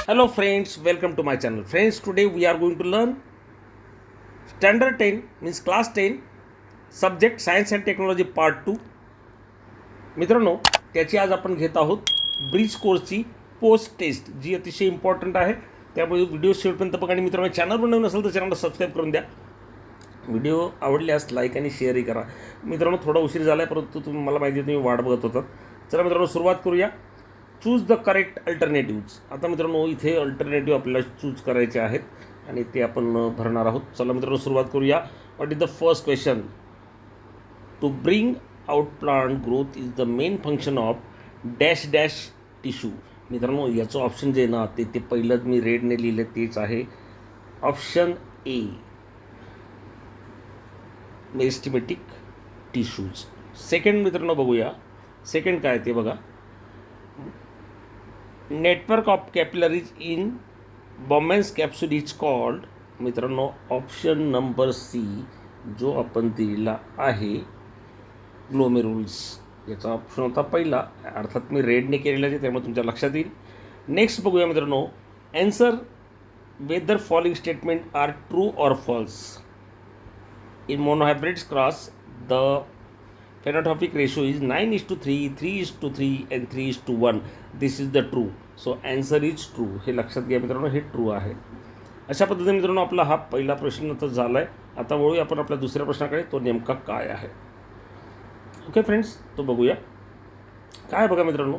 Hello friends, welcome to my channel. Friends, today we are going to learn Standard 10 means class 10 subject Science and Technology part 2. मित्रांनो, त्याची आज आपण घेत आहोत bridge कोर्सची post taste जी अतिशय इम्पॉर्टंट आहे. त्यामुळे व्हिडिओ शेवटपर्यंत बघा आणि मित्रांनो चॅनलवर नवीन असेल तर चॅनलला सबस्क्राईब करून द्या. व्हिडिओ आवडल्यास लाईक आणि शेअरही करा. मित्रांनो थोडा उशीर झाला आहे परंतु मला माहिती आहे तुम्ही वाट बघत होतात. चला मित्रांनो सुरुवात करूया. Choose the correct alternatives. आता मित्रांनो इथे अल्टरनेटिव्ह आपल्याला चूज करायचे आहेत आणि ते आपण भरणार आहोत. चला मित्रांनो सुरुवात करूया. What is the first question? To bring out plant growth is the main function of dash dash tissue. मित्रांनो याचं ऑप्शन जे ना ते पहिलंच मी रेडने लिहिलं तेच आहे option A meristematic tissues. Second मित्रांनो बघूया. सेकंड काय ते बघा. Network of capillaries in Bowman's capsule is called. मित्रांनो ऑप्शन नंबर सी जो आपण दिलेला आहे ग्लोमेरुल्स. याचा ऑप्शन होता पहिला. अर्थात मी रेडने केलेला आहे त्यामुळे तुमच्या लक्षात येईल. नेक्स्ट बघूया मित्रांनो. Answer whether following statement are true or false. In monohybrids cross the phenotypic ratio is 9:3, 3:3 and 3:1. This is the true. So answer is true. हे लक्षात घ्या मित्रांनो, हे ट्रू आहे. अशा पद्धतीने मित्रांनो आपला हा पहिला प्रश्न तर झाला आहे. आता वळूया आपण आपल्या दुसऱ्या प्रश्नाकडे. तो नेमका काय आहे. ओके फ्रेंड्स, तो बघूया. काय बघा मित्रांनो.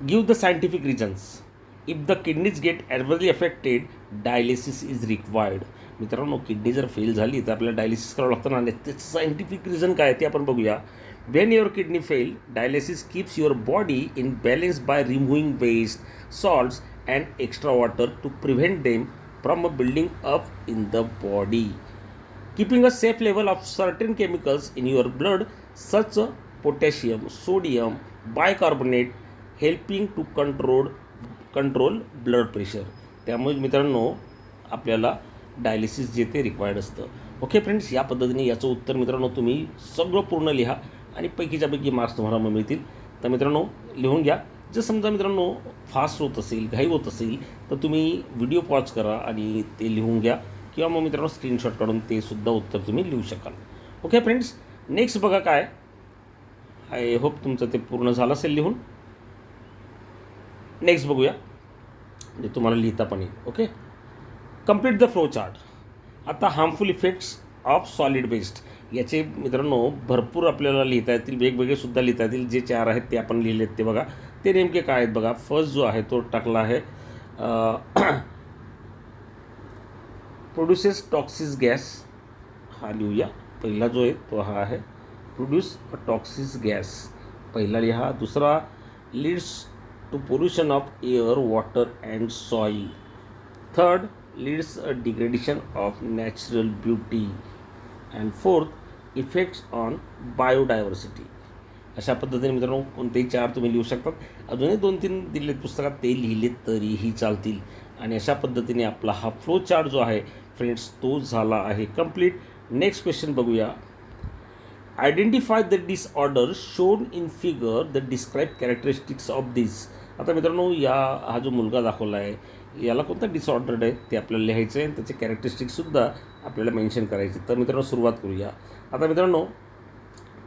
Give the scientific reasons. If the kidneys get adversely affected dialysis is required. मित्रांनो किडनी जर फेल झाली तर आपल्याला डायलिसिस करावं लागतं ना. त्याचं सायंटिफिक रिझन काय ते आपण बघूया. When your kidney fail dialysis keeps your body in balance by removing waste salts and extra water to prevent them from building up in the body. Keeping a safe level of certain chemicals in your blood such potassium sodium bicarbonate helping to control blood pressure. त्यामुळे मित्रांनो आपल्याला dialysis जे ते required असतं. Okay friends, या पद्धतीने याचं उत्तर मित्रांनो तुम्ही सगळं पूर्ण लिहा आणि पैकीच्यापैकी मार्क्स तुम्हाला मिळतील. तर मित्रांनो लिहून घ्या. जर समजा मित्रांनो फास्ट होत असेल घाई होत असेल तर तुम्ही व्हिडिओ पॉज करा आणि ते लिहून घ्या किंवा मग मित्रांनो स्क्रीनशॉट काढून ते सुद्धा उत्तर तुम्ही लिहू शकाल. ओके फ्रेंड्स, नेक्स्ट बघा काय. आय होप तुमचं ते पूर्ण झालं असेल लिहून. नेक्स्ट बघूया म्हणजे तुम्हाला लिहिता पण येईल. Okay, complete the flow chart. आता harmful effects of solid waste याचे मित्रांनो भरपूर आपल्याला लिहिता येतील. वेगवेगळे सुद्धा लिहिता येतील. जे 4 आहेत ते आपण लिहिलेत ते बघा. ते नेमके काय आहेत बघा. फर्स्ट जो आहे तो टाकला आहे प्रोड्युसेस टॉक्सिस गॅस. हा लिहूया. पहिला जो आहे तो हा आहे प्रोड्यूस टॉक्सिस गॅस. पहिला लिहा. दुसरा leads to pollution of air water and soil. Third leads a degradation of natural beauty. and fourth effects on biodiversity. अशा पद्धतीने मित्रांनो कोणतेही 4 तुम्ही लिहू शकतात. अजूनही 2-3 दिलेत पुस्तकात ते लिहिलेत तरीही चालतील. आणि अशा पद्धतीने आपला हा फ्लो चार्ट जो आहे फ्रेंड्स तो झाला आहे कंप्लीट. नेक्स्ट क्वेश्चन बघूया. Identify the disorder shown in figure the describe characteristics of this. आता मित्रांनो हा जो मुलगा दाखवला आहे याला कोणता डिसऑर्डर आहे ते आपल्याला लिहायचं आहे आणि त्याचे कॅरेक्टरिस्टिक्ससुद्धा आपल्याला मेन्शन करायचे. तर मित्रांनो सुरुवात करूया. आता मित्रांनो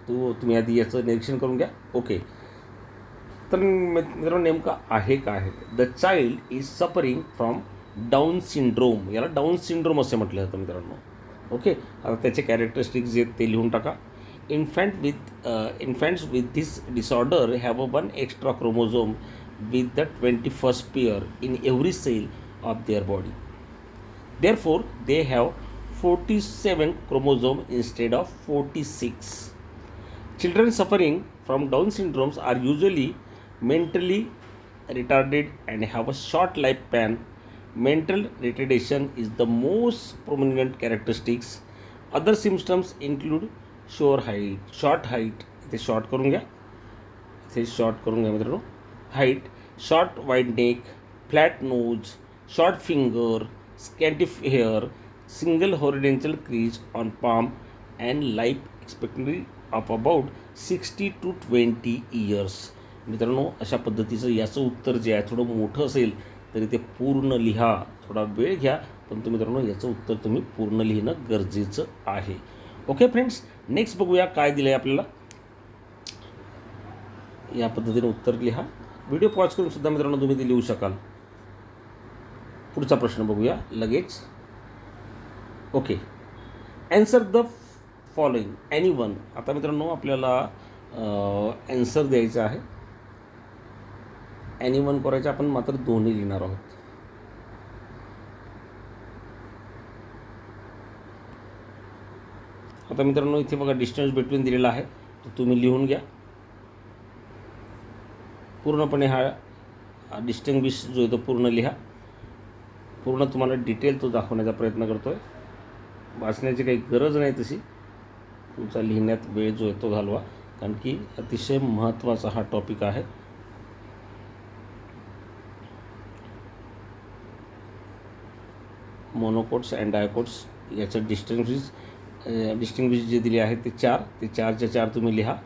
तुम्ही आधी याचं निरीक्षण करून घ्या. ओके, तर मित्रांनो नेमका आहे काय आहे. The child is suffering from down syndrome. याला डाऊन सिंड्रोम असे म्हटलं जातं मित्रांनो. ओके, आता त्याचे कॅरेक्टरिस्टिक्स जे ते लिहून टाका. Infants with this disorder have one extra chromosome with the 21st pair in every cell of their body. Therefore, they have 47 chromosomes instead of 46. Children suffering from Down syndromes are usually mentally retarded and have a short lifespan. Mental retardation is the most prominent characteristics. Other symptoms include short height. इथे short करून घ्या. इथे short करून घ्या मित्रांनो. height, short wide neck, flat nose, short finger, scanty hair, single horizontal crease on palm, and life expectancy of about 60 to 20 years. मित्रांनो अशा पद्धतीचं याचं उत्तर जे आहे थोडं मोठं असेल तरी ते पूर्ण लिहा. थोडा वेळ घ्या, पण तुम्ही मित्रांनो याचं उत्तर तुम्ही पूर्ण लिहिणं गरजेचं आहे. ओके फ्रेंड्स, नेक्स्ट बघूया काय दिलं आहे आपल्याला. या पद्धतीने उत्तर लिहा. व्हिडिओ पॉज करून सुद्धा मित्रांनो तुम्ही ते लिहू शकाल. पुढचा प्रश्न बघूया लगेच. Okay, answer the following any one. आता मित्रांनो आपल्याला ॲन्सर द्यायचं आहे. एनी वन करायचं, आपण मात्र दोन्ही लिहिणार आहोत. आता मित्रांनो इथे बघा डिस्टन्स बिटवीन दिलेला आहे, तो तुम्ही लिहून घ्या. पूर्णपणे हा डिस्टिंग्विश जो आहे तो पूर्ण लिहा. पूर्ण तुम्हाला डिटेल तो दाखवण्याचा प्रयत्न करतो आहे. वाचण्याची काही गरज नाही तशी. तुमचा लिहिण्यात वेळ जो आहे तो घालवा, कारण की अतिशय महत्त्वाचा हा टॉपिक आहे. मोनोकोट्स अँड डायकोट्स याचं डिस्टिंग्विश जे दिले आहे ते 4, ते 4च्या 4 तुम्ही लिहा.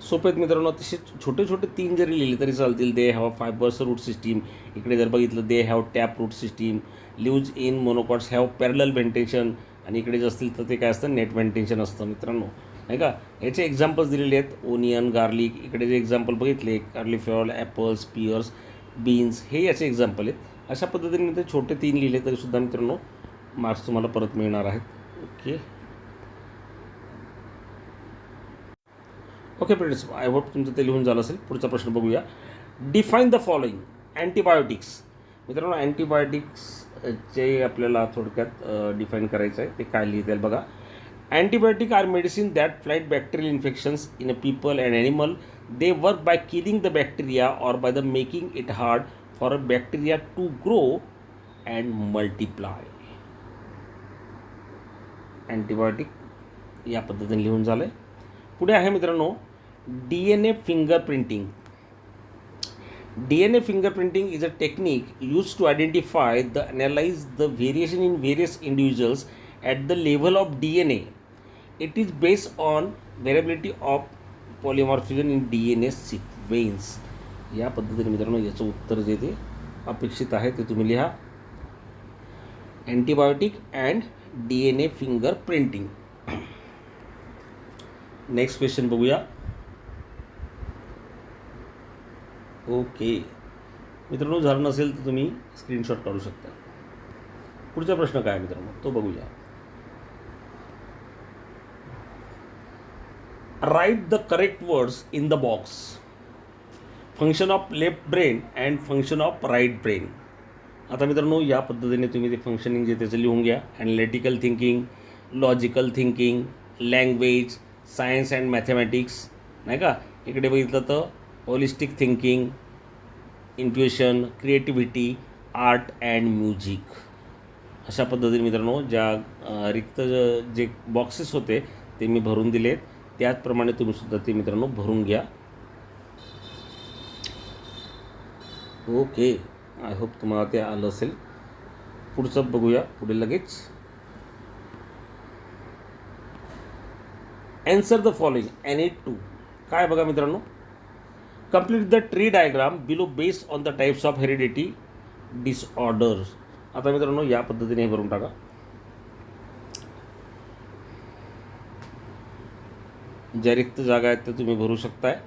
सोपे आहेत मित्रांनो. अतिशय छोटे छोटे 3 जरी लिहिले तरी चालतील. They have fibres root system. इकडे जर बघितलं they have tap root system. Leaves in monocots have parallel ventilation. आणि इकडे जे असतील तर ते काय असतं, नेट व्हेंटिलेशन असतं मित्रांनो, नाही का. याचे एक्झाम्पल्स दिलेले आहेत, ओनियन, गार्लिक. इकडे जे एक्झाम्पल बघितले कॉलीफ्लॉवर, ॲपल्स, पियर्स, बीन्स, हे याचे एक्झाम्पल आहेत. अशा पद्धतीने ते छोटे 3 लिहिले तरीसुद्धा मित्रांनो मार्क्स तुम्हाला परत मिळणार आहेत. ओके फ्रेंड्स, आय होप तुमचं ते लिहून झालं असेल. पुढचा प्रश्न बघूया. Define the following. अँटीबायोटिक्स. मित्रांनो अँटीबायोटिक्सचे आपल्याला थोडक्यात डिफाईन करायचं आहे. ते काय लिहितील बघा. Antibiotic are medicine that fight bacterial infections in a people and animal. They work by killing the bacteria or by the making it hard for a bacteria to grow and multiply. Antibiotic या पद्धतीने लिहून झालं आहे. पुढे आहे मित्रांनो DNA fingerprinting. DNA fingerprinting is a technique used to identify the analyze the variation in various individuals at the level of DNA. It is based on variability of polymorphism in DNA sequence. या पद्धतीने मित्रांनो याचं उत्तर जे ते अपेक्षित आहे ते तुम्ही लिहा. Antibiotic and DNA fingerprinting. Next question बघूया. ओके मित्रांनो, झालं नसेल तर तुम्ही स्क्रीनशॉट काढू शकता. पुढचा प्रश्न काय मित्रांनो तो बघूया. Write the correct words in the box. Function of left brain and function of right brain. आता मित्रांनो या पद्धतीने तुम्ही ते फंक्शनिंग जे त्याचं लिहून घ्या. Analytical thinking, logical thinking, language, science and mathematics, नाही का. इकडे बघितलं तर holistic thinking, intuition, creativity, art and music. अशा पद्धतीने मित्रांनो ज्या रिक्त जे बॉक्सेस होते ते मी भरून दिलेत. त्याचप्रमाणे तुम्हीसुद्धा ते मित्रांनो भरून घ्या. ओके, आय होप तुम्हाला ते आलं असेल. पुढचं बघूया पुढे लगेच. Answer the following any 2. काय बघा मित्रांनो. Complete the tree diagram below based on the types of heredity disorders. आता मित्रांनो या पद्धतीने हे भरून टाका. ज्या रिक्त जागा आहेत त्या तुम्ही भरू शकताय.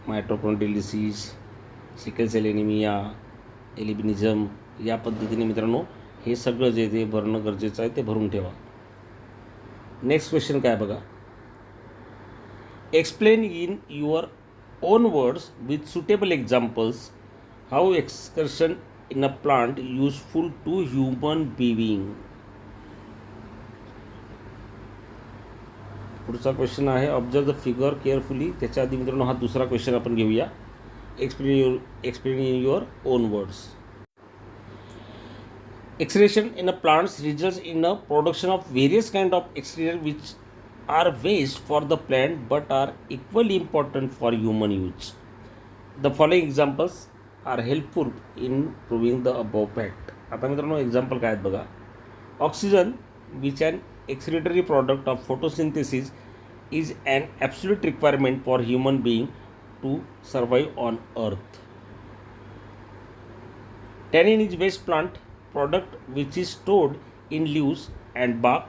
Mitochondrial disease, sickle cell anaemia, albinism, या पद्धतीने मित्रांनो हे सगळं जे ते भरणं गरजेचं आहे ते भरून ठेवा. नेक्स्ट क्वेश्चन काय बघा. Explain in your own words with suitable examples how excursion in a plant useful to human being. पुढचा क्वेश्चन आहे ऑब्झर्व द फिगर केअरफुली. त्याच्या आधी मित्रांनो हा दुसरा क्वेश्चन आपण घेऊया. Explain in your own words. Excretion in a plants results in a production of various kind of excreta which are waste for the plant but are equally important for human use. The following examples are helpful in proving the above fact. आता मित्रांनो example काय आहेत बघा. Oxygen which an excretory product of photosynthesis is an absolute requirement for human being to survive on earth. Tannin is waste plant product which is stored in leaves and bark.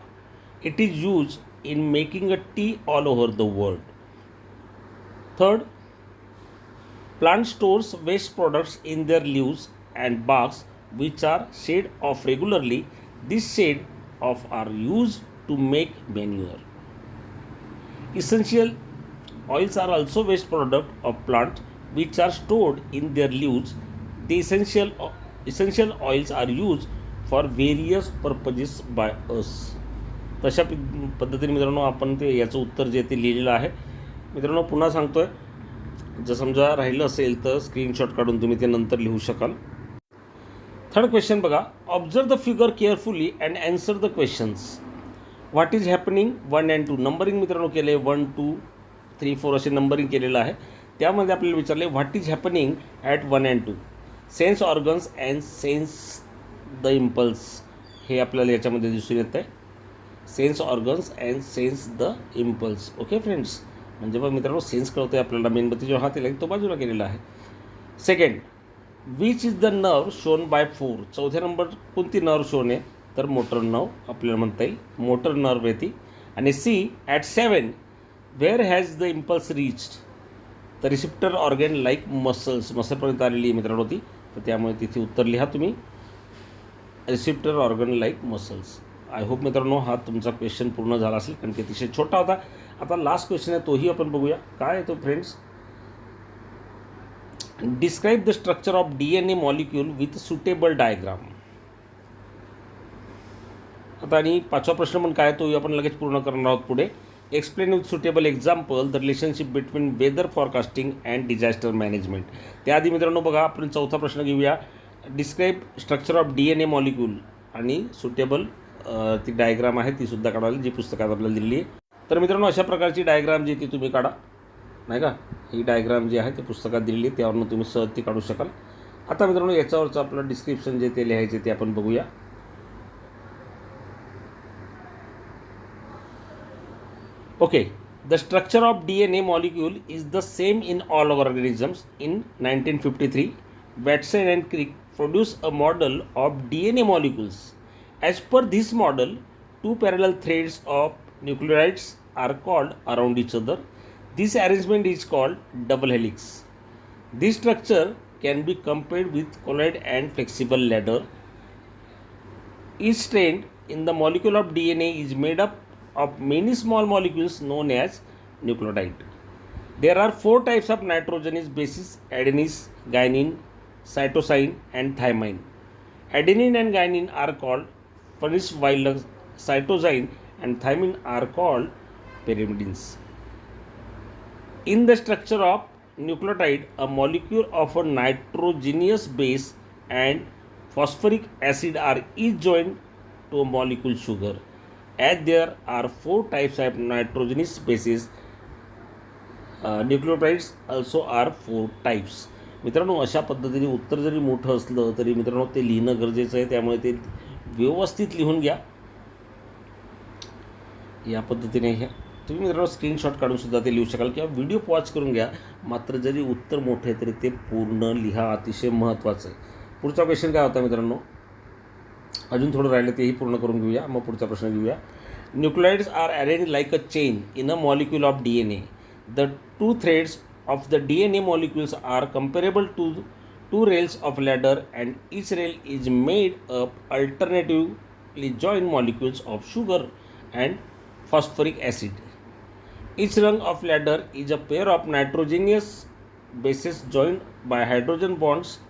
It is used in making a tea all over the world. Third, plant stores waste products in their leaves and barks which are shed off regularly. This shed off are used to make manure. Essential oils are also waste product of plants which are stored in their leaves. The essential oils are used for various purposes by us. तशा पद्धतीने मित्रांनो आपण ते याचं उत्तर जे ते लिहिलेलं आहे. मित्रांनो पुन्हा सांगतोय, जर समजा राहिलं असेल तर स्क्रीनशॉट काढून तुम्ही ते नंतर लिहू शकाल. थर्ड क्वेश्चन बघा. Observe the figure carefully and answer the questions. What is happening 1 and 2. Numbering मित्रांनो केले 1 2 3 4 असे नंबरिंग केलेलं आहे. त्यामध्ये आपल्याला विचारले what is happening at 1 and 2. Sense organs and sense the impulse हे आपल्याला याच्यामध्ये दिसून येतं आहे. Sense organs and sense the impulse. Okay friends, म्हणजे बघ मित्रांनो सेन्स कळतं आहे आपल्याला. मेणबत्ती जो हात तो बाजूला केलेला आहे. Second, which is the nerve shown by 4. चौथ्या नंबर कोणती नर्व शोन आहे तर मोटर नर्व आपल्याला म्हणता येईल. मोटर नर्व आहे ती. आणि C at 7 where has the impulse reached. The receptor organ like मसलपर्यंत आलेली आहे मित्रांनो ती. तर त्यामुळे तिथे उत्तर लिहा तुम्ही, receptor organ like muscles. I hope मित्रांनो हा तुमचा क्वेश्चन पूर्ण झाला असेल, कारण की अतिशय छोटा होता. आता लास्ट क्वेश्चन आहे तोही आपण बघूया. काय आहे तो friends. Describe the structure of DNA molecule with suitable diagram. आता आणि पाचवा प्रश्न पण काय तोही आपण लगेच पूर्ण करणार आहोत पुढे. Explain with suitable example the relationship between weather forecasting and disaster management. त्याआधी मित्रांनो बघा आपण चौथा प्रश्न घेऊया. Describe structure of DNA molecule आणि सुटेबल ती डायग्राम आहे ती सुद्धा काढावी जी पुस्तकात आपल्याला दिली आहे. तर मित्रांनो अशा प्रकारची डायग्राम जी ती तुम्ही काढा, नाही का. ही डायग्राम जी आहे ती पुस्तकात दिलेली आहे, त्यावरून तुम्ही सहज ती काढू शकाल. आता मित्रांनो याच्यावरचं आपलं डिस्क्रिप्शन जे ते लिहायचे ते आपण बघूया. Okay, the structure of DNA molecule is the same in all organisms. In 1953, Watson and Crick produced a model of DNA molecules. As per this model, two parallel threads of nucleotides are called around each other. This arrangement is called double helix. This structure can be compared with colloid and flexible ladder. Each strand in the molecule of DNA is made up of many small molecules known as nucleotide. There are 4 types of nitrogenous bases: adenine, guanine, cytosine and thymine. Adenine and guanine are called furanous, while cytosine and thymine are called pyrimidines. In the structure of nucleotide, a molecule of a nitrogenous base and phosphoric acid are each joined to a molecule sugar. As there are 4 types of nitrogenous bases, nucleotides also are 4 types. मित्रांनो अशा पद्धतीने उत्तर जरी मोठं असलं तरी मित्रांनो ते लिहिणं गरजेचं आहे, त्यामुळे ते व्यवस्थित लिहून घ्या. या पद्धतीने हे तुम्ही मित्रांनो स्क्रीनशॉट काढून सुद्धा ते लिहू शकाल किंवा व्हिडिओ पॉज करून घ्या. मात्र जरी उत्तर मोठे आहे तरी ते पूर्ण लिहा, अतिशय महत्त्वाचं आहे. पुढचा क्वेश्चन काय होता मित्रांनो, अजून थोडं राहिलं तेही पूर्ण करून घेऊया, मग पुढचा प्रश्न घेऊया. Nucleotides are arrange like a chain in a molecule of DNA. The 2 threads of the DNA molecules are comparable to 2 rails of ladder, and each rail is made up alternatively joined molecules of sugar and phosphoric acid. Each rung of ladder is a pair of nitrogenous bases joined by hydrogen bonds.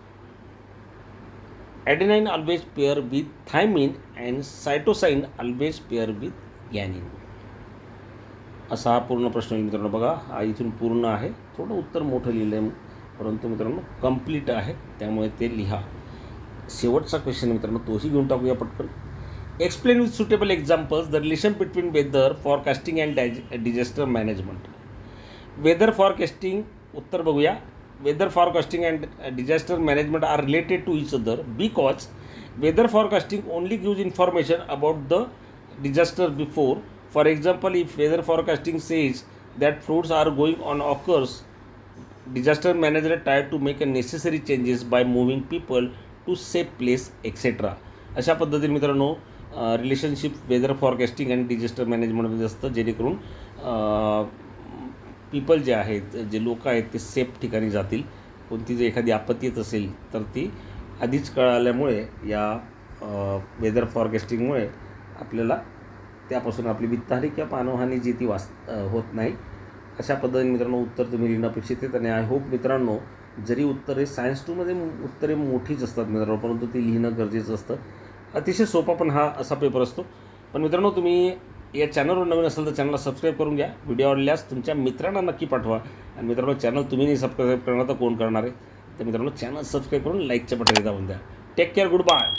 Adenine always pair with thymine and cytosine always pair with guanine. असा हा पूर्ण प्रश्न मित्रांनो बघा. हा इथून पूर्ण आहे, थोडं उत्तर मोठं लिहिलं आहे परंतु मित्रांनो कंप्लीट आहे, त्यामुळे ते लिहा. शेवटचा क्वेश्चन मित्रांनो तोही घेऊन टाकूया पटकन. Explain with suitable examples the relation between weather forecasting and disaster management. Weather forecasting उत्तर बघूया. Weather forecasting and disaster management are related to each other because weather forecasting only gives information about the disaster before. For example, if weather forecasting says that floods are going on occurs, disaster manager tried to make a necessary changes by moving people to safe place etc. अशा पद्धतीने मित्रांनो relationship weather forecasting आणि disaster मॅनेजमेंटमध्ये असतं, जेणेकरून people जे आहेत, जे लोक आहेत ते सेफ ठिकाणी जातील. कोणती जर एखादी आपत्ती येत असेल तर ती आधीच कळाल्यामुळे या वेदर फॉरकास्टिंगमुळे आपल्याला त्यापासून आपली वित्तहानी किंवा मानवहानी जी ती होत नाही. अशा पद्धतीने मित्रांनो उत्तर तुम्ही लिहिणं अपेक्षित आहेत. आणि आय होप मित्रांनो, जरी उत्तरे सायन्स 2मध्ये उत्तरे मोठीच असतात मित्रांनो, परंतु ती लिहिणं गरजेचं असतं. अतिशय सोपा पण हा असा पेपर असतो. पण मित्रांनो, तुम्ही या चॅनलवर नवीन असेल तर चॅनलला सबस्क्राईब करून घ्या. व्हिडिओ आवडल्यास तुमच्या मित्रांना नक्की पाठवा. आणि मित्रांनो, चॅनल तुम्ही नाही सबस्क्राईब करणार तर कोण करणार आहे? तर मित्रांनो, चॅनल सबस्क्राईब करून लाईकच्या बटन दाबून द्या. Take care, good bye.